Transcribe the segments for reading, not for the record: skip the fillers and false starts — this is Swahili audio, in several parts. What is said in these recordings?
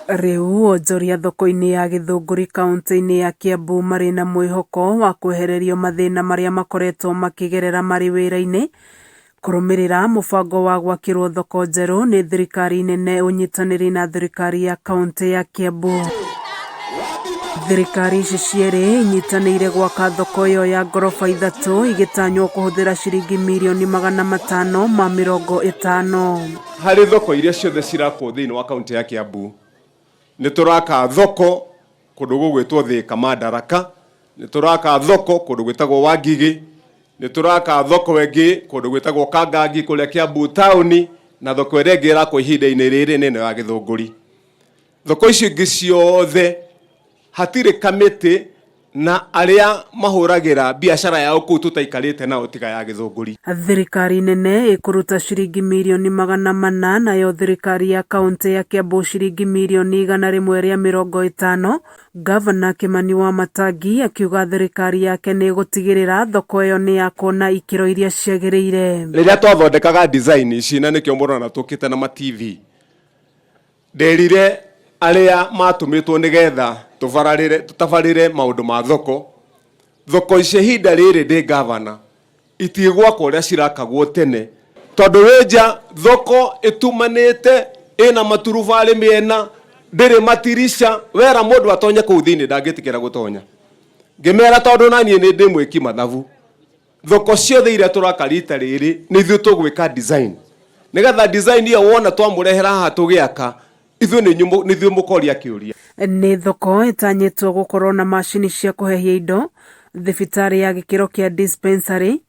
Riu onjoria thoko-ini ya Githunguri kaunti-ini ya Kiambu mari na mwihoko wa kwehererio mathina maria makoretwo makigerera mari wira-ini kurumirira mubango wa gwakirwo thoko njeru ni thirikari nene unyitaniri na thirikari ya kaunti ya Kiambu. Thirikari ici cieri inyitanire gwaka thoko iyo ya ngorofa ithatu igitanywo kuhuthira ciringi mirioni 550. Hari thoko iria ciothe cirakwo thiini wa kaunti ya Kiambu ni turaka thoko kundu gugwitwo Thika Madaraka, ni turaka thoko kundu gwitagwo Wangigi, ni turaka thoko wengi kundu gwitagwo Kangangi kuria Kiambu town, na thoko iria ingi irakwo ihinda-ini riri nene ya Githunguri. Thoko icio ingi ciothe hatire kamiti na aria mahuragira biashara yao kuu tutaikarite nao tiga ya Githunguri. Thirikari nene ikuruta ciringi mirioni 400 nayo thirikari ya kaunti ya Kiambu ciringi mirioni 150. Gavana Kimani Wamatangi akiuga thirikari yake ni gutigirira thoko iyo ni yakwo na ikiro iria ciagiriire. Riria twathondekaga design ici na nikio murona tukite na ma TV, nderire aria matumitwo nigetha tutabarire maundu ma thoko ici hinda riri ndi gavana itigwakwo uria cirakagwo tene, tondu wenja thoko itumanite ina maturubari miena ndiri matirisha wera mundu atonye kuu thiini ndangitikira gutonya. Ngimera tondu nanie ni ndi mwiki mathabu, thoko ciothe iria turaka rita riri ni ithu tugwika design nigetha design iyo wona twamurehera haha tugiaka ithu ni ithu mukoria kiuria. Ni thoko itanyitwo gukorwo na macini cia kuhehia indo, thibitari ya gikiro kia dispensary,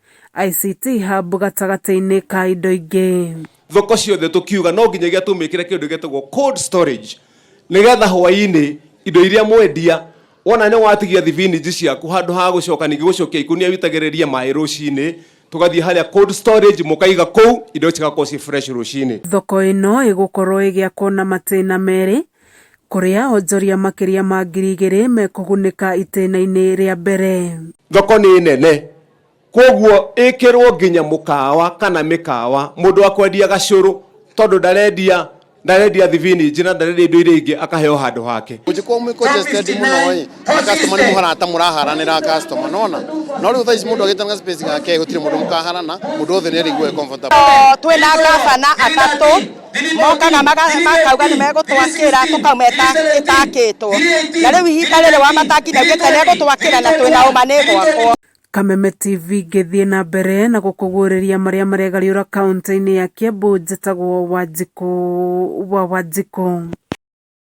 ICT hub gatagati-ini ka indo ingi. Thoko ciothe tukiuga no nginyagia tumikire kindu getagwo cold storage nigetha hwaini indo iria mwendia wona ni watigia thibiniji ciaku handu ha gucoka ningi gucokia ikunia witagiriria mai rucini tugathie haria cold storage mukaiga kuu indo cigakorwo ci fresh rucini. Thoko ino igukorwo igiakwo na matena meri kuria onjoria makiria ma 2,000 mekugunika itena-ini ria mbere. Thoko ni nene koguo ikirwo nginya mukawa kana mikawa mundu akwendia gacuru tondu ndarendia thibiniji na ndarendia indo iria ingi akaheo handu hake. Ujikwo mwiko tested muno customer ni muharata muraharanira customer nona no riu thaici mundu agitanga space yake gutire mundu mukaharana mundu othe ni rigwe comfortable. Twina gavana atatu mokaga makauga ni megutwakira tukameta itakitwo na riu ihinda riri Wamatangi naugite ni egutwakira na twina uma ni gwakwo. Kameme TV githie na mbere na gukuguriria maria maregariura kaunti-ini ya Kiambu. Njitagwo Wanjiku.